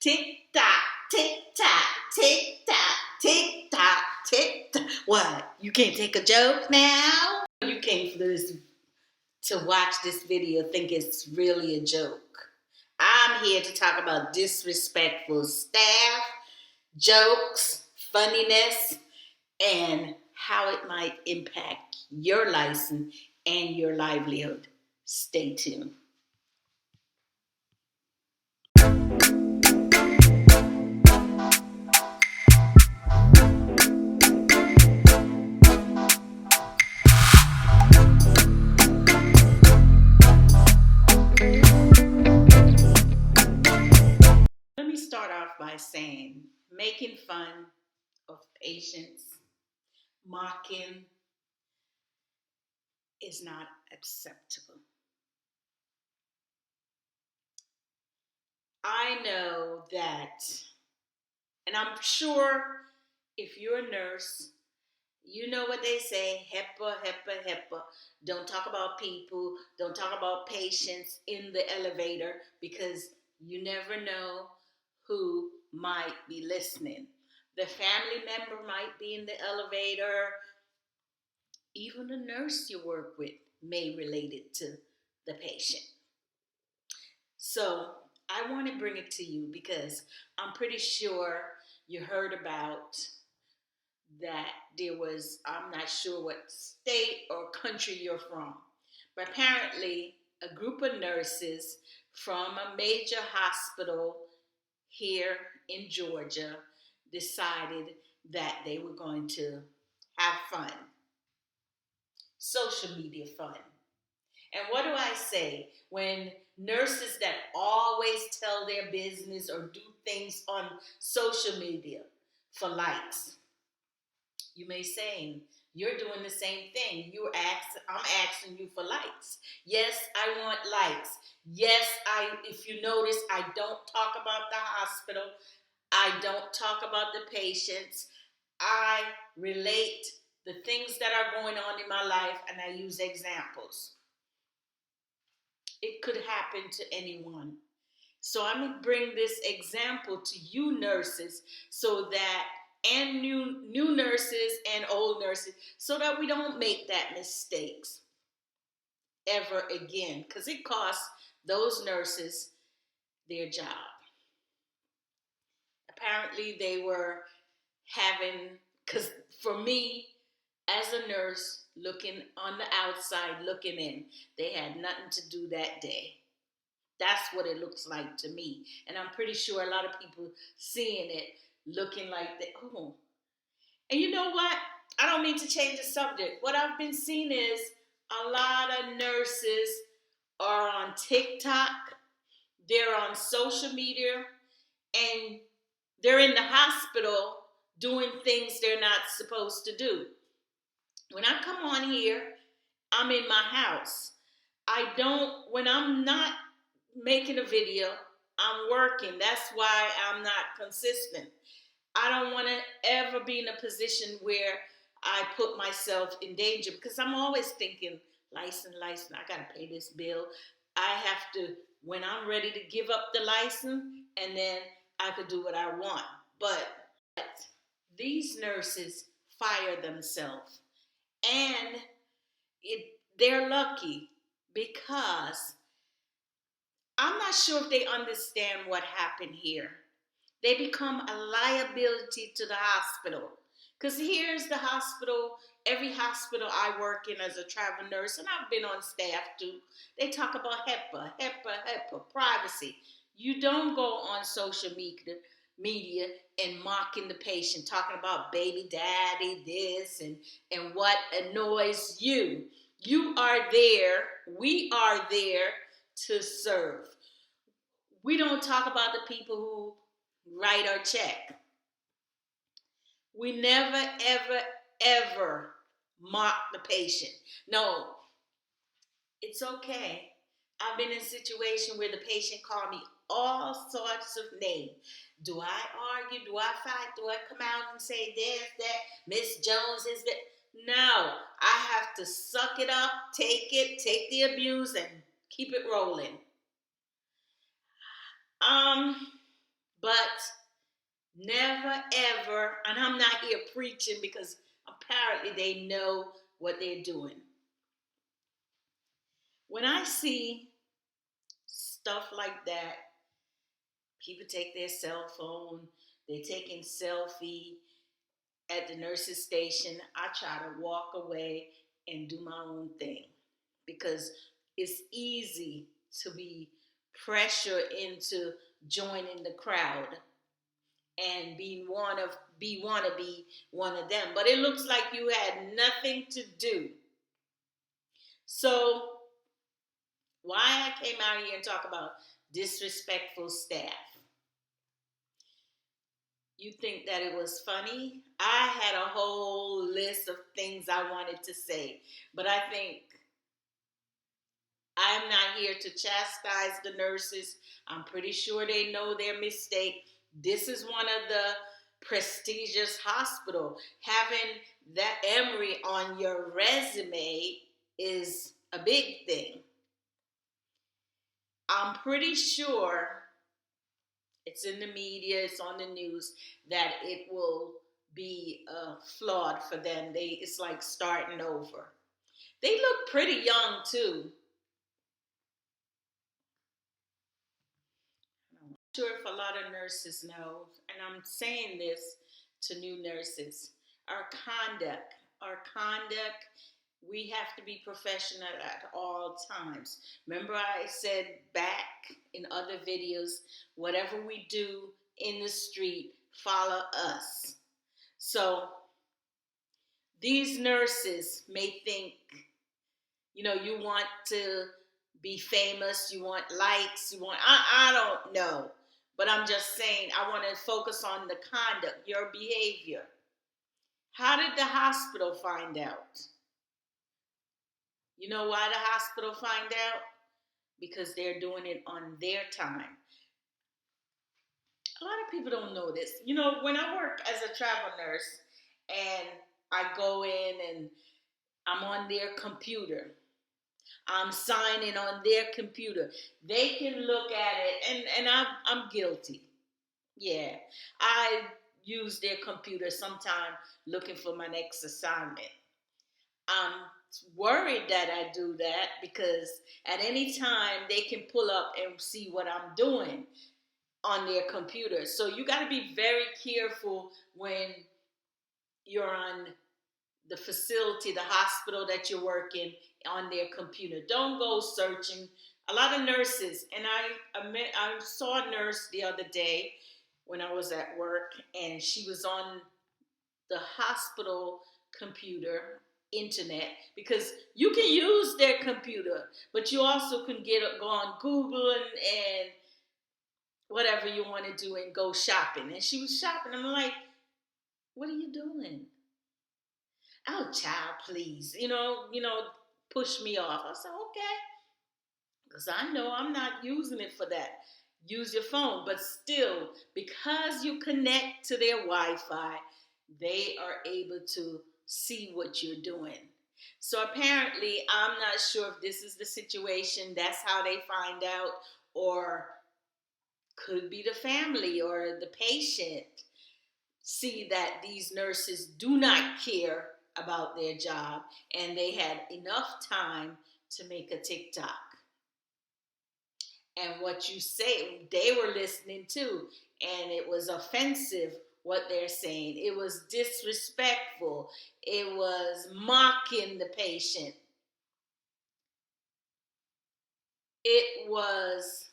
Tick tock, tick tock, tick tock, tick tock, tick tock. What? You can't take a joke now? You came for this to watch this video think it's really a joke. I'm here to talk about disrespectful staff, jokes, funniness, and how it might impact your license and your livelihood. Stay tuned. Let me start off by saying making fun of patients, mocking is not acceptable. I know that, and I'm sure if you're a nurse, you know what they say, HEPA, HEPA, HEPA. Don't talk about people, don't talk about patients in the elevator because you never know who might be listening. The family member might be in the elevator. Even the nurse you work with may relate it to the patient. So I want to bring it to you because I'm pretty sure you heard about that there was, I'm not sure what state or country you're from, but apparently a group of nurses from a major hospital here in Georgia decided that they were going to have fun. Social media fun. And what do I say when nurses that always tell their business or do things on social media for likes? You may say, you're doing the same thing. I'm asking you for likes. Yes, I want likes. Yes, if you notice, I don't talk about the hospital. I don't talk about the patients. I relate the things that are going on in my life and I use examples. It could happen to anyone. So I'm going to bring this example to you nurses so that, and new nurses and old nurses, so that we don't make that mistakes ever again, because it costs those nurses their job. Apparently they were having, because for me, as a nurse, looking on the outside, looking in, they had nothing to do that day. That's what it looks like to me. And I'm pretty sure a lot of people seeing it looking like that. Oh. And you know what? I don't mean to change the subject. What I've been seeing is a lot of nurses are on TikTok. They're on social media. And they're in the hospital doing things they're not supposed to do. When I come on here, I'm in my house. When I'm not making a video, I'm working. That's why I'm not consistent. I don't want to ever be in a position where I put myself in danger because I'm always thinking, license, I got to pay this bill. I have to, when I'm ready to give up the license, and then I could do what I want. But these nurses fire themselves. And they're lucky because I'm not sure if they understand what happened here. They become a liability to the hospital. Because here's the hospital, every hospital I work in as a travel nurse, and I've been on staff too, they talk about HEPA, privacy. You don't go on social media and mocking the patient, talking about baby daddy, this, and what annoys you. You are there, we are there to serve. We don't talk about the people who write our check. We never, ever, ever mock the patient. No, it's okay. I've been in a situation where the patient called me all sorts of names. Do I argue? Do I fight? Do I come out and say this, that, Miss Jones is that? No, I have to suck it up, take the abuse, and keep it rolling. But Never ever, and I'm not here preaching because apparently they know what they're doing. When I see stuff like that, people take their cell phone, they're taking selfie at the nurse's station. I try to walk away and do my own thing because it's easy to be pressured into joining the crowd and wanna be one of them. But it looks like you had nothing to do. So why I came out here and talk about disrespectful staff. You think that it was funny? I had a whole list of things I wanted to say, but I think I'm not here to chastise the nurses. I'm pretty sure they know their mistake. This is one of the prestigious hospital. Having that Emory on your resume is a big thing. I'm pretty sure it's in the media, it's on the news, that it will be flawed for them. It's like starting over. They look pretty young too. I'm not sure if a lot of nurses know, and I'm saying this to new nurses. Our conduct, we have to be professional at all times. Remember, I said back in other videos, whatever we do in the street, follow us. So these nurses may think, you want to be famous, you want likes, I don't know. But I'm just saying, I want to focus on the conduct, your behavior. How did the hospital find out? You know why the hospital find out? Because they're doing it on their time. A lot of people don't know this. When I work as a travel nurse and I go in and I'm on their computer, I'm signing on their computer. They can look at it, and I'm guilty. Yeah, I use their computer sometime looking for my next assignment. I'm worried that I do that because at any time they can pull up and see what I'm doing on their computer. So you got to be very careful when you're on the facility, the hospital that you're working on their computer. Don't go searching. A lot of nurses, and I saw a nurse the other day when I was at work, and she was on the hospital computer internet because you can use their computer, but you also can go on Google and whatever you want to do and go shopping. And she was shopping. I'm like, what are you doing? Oh, child, please, push me off. I said, okay, because I know I'm not using it for that. Use your phone, but still, because you connect to their Wi-Fi, they are able to see what you're doing. So apparently, I'm not sure if this is the situation. That's how they find out, or could be the family or the patient see that these nurses do not care about their job and they had enough time to make a TikTok. And what you say, they were listening to, and it was offensive what they're saying. It was disrespectful. It was mocking the patient. It was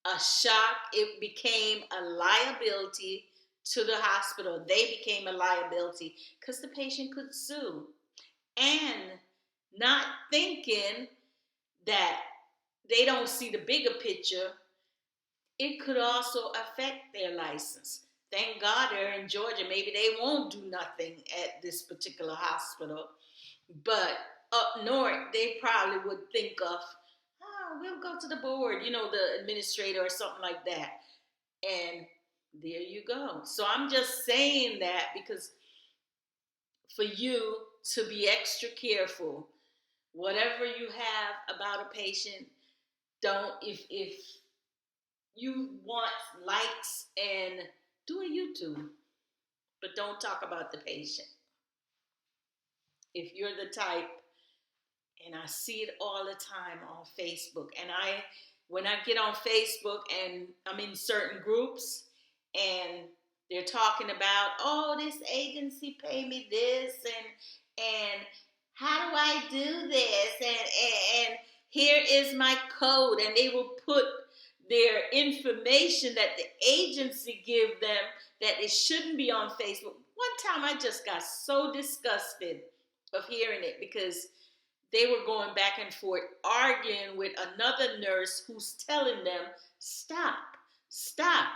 a shock. It became a liability to the hospital. They became a liability because the patient could sue. And not thinking that they don't see the bigger picture, it could also affect their license. Thank God they're in Georgia. Maybe they won't do nothing at this particular hospital. But up north, they probably would think of, we'll go to the board, the administrator or something like that. And there you go. So I'm just saying that because for you to be extra careful, whatever you have about a patient, don't, if you want likes and do a YouTube, but don't talk about the patient. If you're the type, and I see it all the time on Facebook, and when I get on Facebook and I'm in certain groups and they're talking about, oh, this agency pay me this, and how do I do this, and here is my code, and they will put their information that the agency give them that it shouldn't be on Facebook. One time I just got so disgusted of hearing it because they were going back and forth arguing with another nurse who's telling them, stop, stop.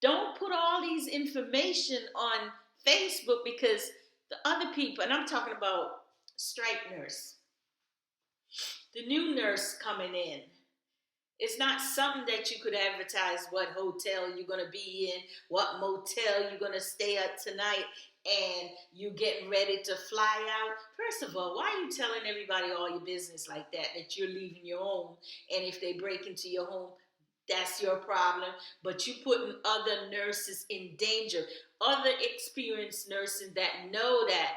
Don't put all these information on Facebook because the other people, and I'm talking about strike nurse, the new nurse coming in, it's not something that you could advertise what hotel you're going to be in, what motel you're going to stay at tonight, and you getting ready to fly out. First of all, why are you telling everybody all your business like that, that you're leaving your home, and if they break into your home, that's your problem, but you putting other nurses in danger, other experienced nurses that know that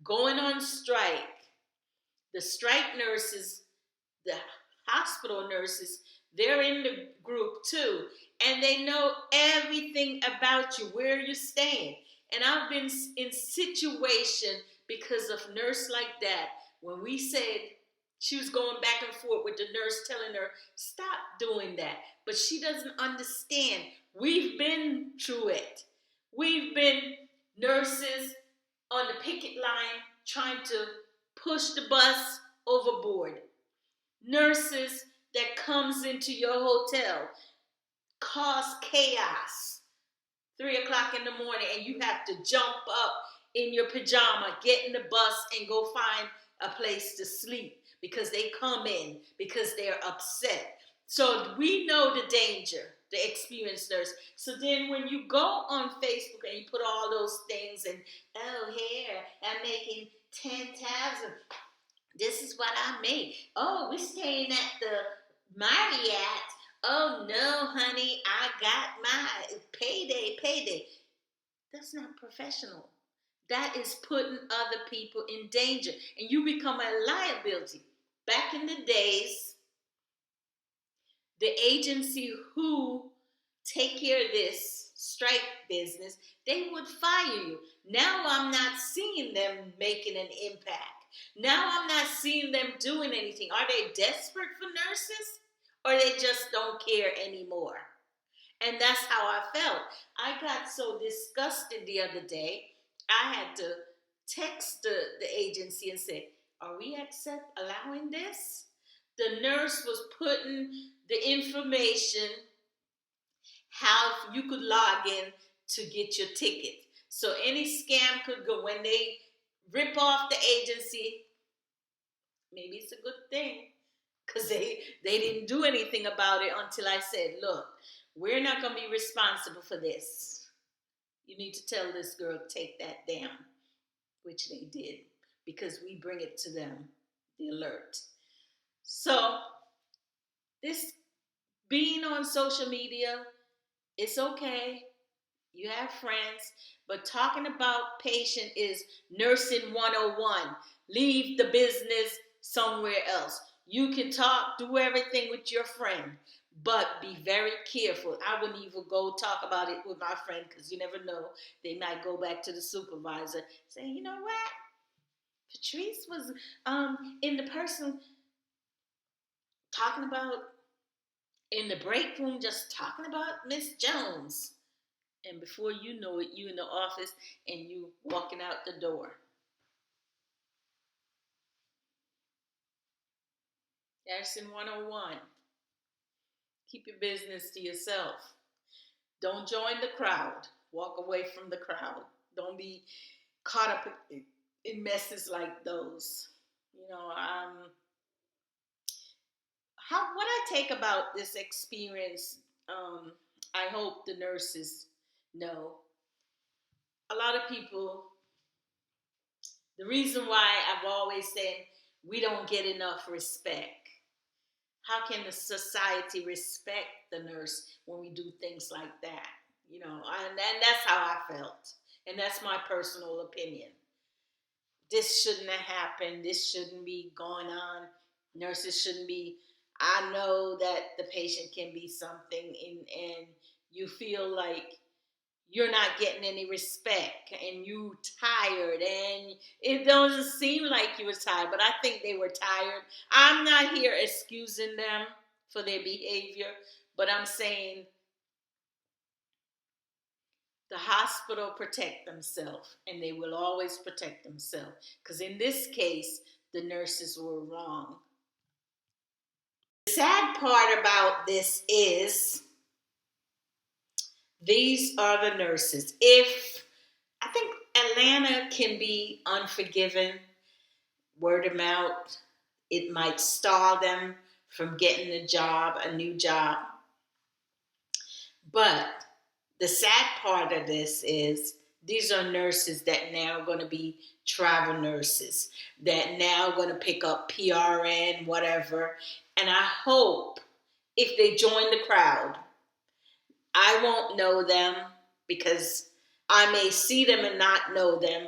going on strike, the strike nurses, the hospital nurses, they're in the group too, and they know everything about you, where you're staying. And I've been in situation because of nurse like that, when we said she was going back and forth with the nurse telling her, stop doing that. But she doesn't understand. We've been through it. We've been nurses on the picket line trying to push the bus overboard. Nurses that comes into your hotel cause chaos 3 o'clock in the morning, and you have to jump up in your pajama, get in the bus, and go find a place to sleep because they come in because they're upset. So we know the danger, the experienced nurse. So then when you go on Facebook and you put all those things and, oh, here, I'm making 10,000. This is what I made. Oh, we're staying at the Marriott. Oh, no, honey, I got my payday. That's not professional. That is putting other people in danger. And you become a liability. Back in the days, the agency who take care of this strike business, they would fire you. Now I'm not seeing them making an impact. Now I'm not seeing them doing anything. Are they desperate for nurses? Or they just don't care anymore? And that's how I felt. I got so disgusted the other day, I had to text the agency and say, are we allowing this? The nurse was putting the information how you could log in to get your ticket. So any scam could go. When they rip off the agency, maybe it's a good thing because they didn't do anything about it until I said, look, we're not going to be responsible for this. You need to tell this girl to take that down, which they did because we bring it to them, the alert. So this being on social media, it's okay. You have friends, but talking about patient is nursing 101. Leave the business somewhere else. You can talk, do everything with your friend, but be very careful. I wouldn't even go talk about it with my friend because you never know. They might go back to the supervisor saying, you know what? Patrice was in the person talking about in the break room, just talking about Miss Jones. And before you know it, you in the office and you walking out the door. Nursing 101. Keep your business to yourself. Don't join the crowd. Walk away from the crowd. Don't be caught up in messes like those. You know, what I take about this experience, I hope the nurses know. A lot of people, the reason why I've always said we don't get enough respect. How can the society respect the nurse when we do things like that? And that's how I felt. And that's my personal opinion. This shouldn't have happened. This shouldn't be going on. Nurses shouldn't be. I know that the patient can be something, and you feel like you're not getting any respect, and you tired, and it doesn't seem like you were tired, but I think they were tired. I'm not here excusing them for their behavior, but I'm saying the hospital protect themselves, and they will always protect themselves, because in this case the nurses were wrong. The sad part about this is these are the nurses. If I think Atlanta can be unforgiving, word of mouth, it might stall them from getting a new job. But the sad part of this is these are nurses that now are going to be travel nurses, that now are going to pick up PRN, whatever. And I hope if they join the crowd, I won't know them because I may see them and not know them.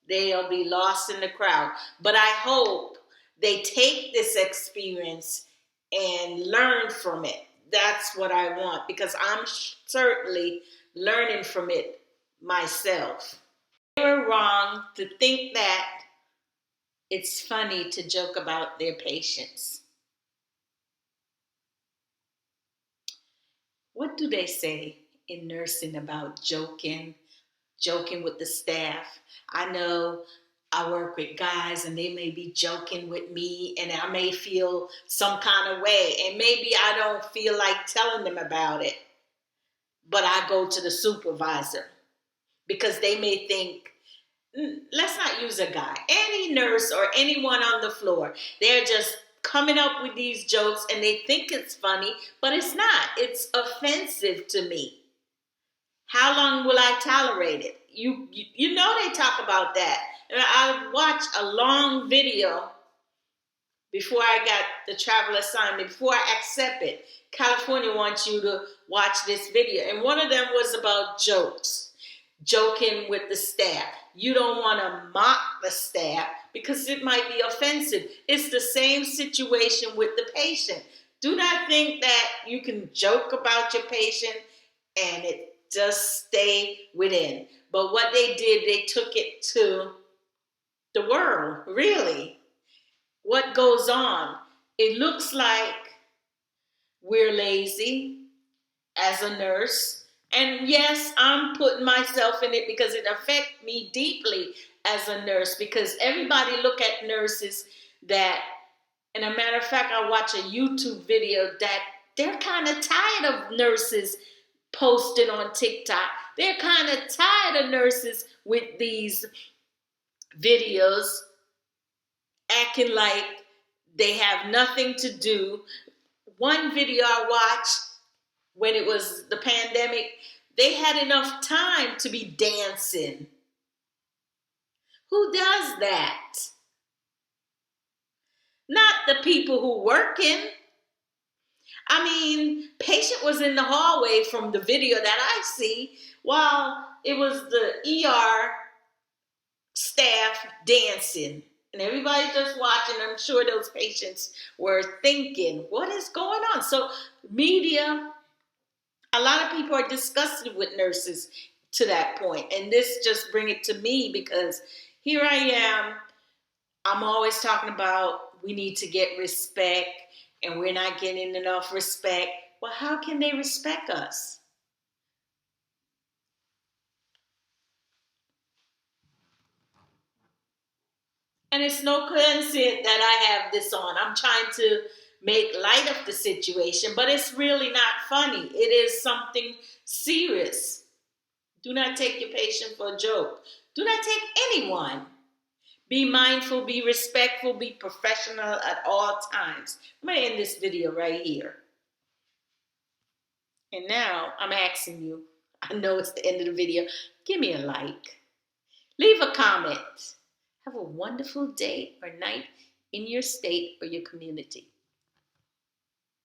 They'll be lost in the crowd. But I hope they take this experience and learn from it. That's what I want, because I'm certainly learning from it myself. They were wrong to think that it's funny to joke about their patients. What do they say in nursing about joking with the staff? I know I work with guys and they may be joking with me and I may feel some kind of way, and maybe I don't feel like telling them about it, but I go to the supervisor because they may think, let's not use a guy, any nurse or anyone on the floor, they're just coming up with these jokes and they think it's funny, but it's not. It's offensive to me. How long will I tolerate it? You know they talk about that. And I watched a long video before I got the travel assignment, before I accept it. California wants you to watch this video. And one of them was about jokes, joking with the staff. You don't want to mock the staff because it might be offensive. It's the same situation with the patient. Do not think that you can joke about your patient and it just stay within. But what they did, they took it to the world, really. What goes on? It looks like we're lazy as a nurse. And yes, I'm putting myself in it because it affects me deeply as a nurse, because everybody look at nurses that, and a matter of fact, I watch a YouTube video that they're kind of tired of nurses posting on TikTok. They're kind of tired of nurses with these videos acting like they have nothing to do. One video I watched when it was the pandemic, they had enough time to be dancing. Who does that? Not the people who working. I mean, patient was in the hallway from the video that I see while it was the ER staff dancing. And everybody just watching. I'm sure those patients were thinking, what is going on? So media, a lot of people are disgusted with nurses to that point. And this just bring it to me because here I am. I'm always talking about we need to get respect and we're not getting enough respect. Well, how can they respect us? And it's no coincidence that I have this on. I'm trying to make light of the situation, but it's really not funny. It is something serious. Do not take your patient for a joke. Do not take anyone. Be mindful, be respectful, be professional at all times. I'm going to end this video right here. And now I'm asking you, I know it's the end of the video, give me a like. Leave a comment. Have a wonderful day or night in your state or your community.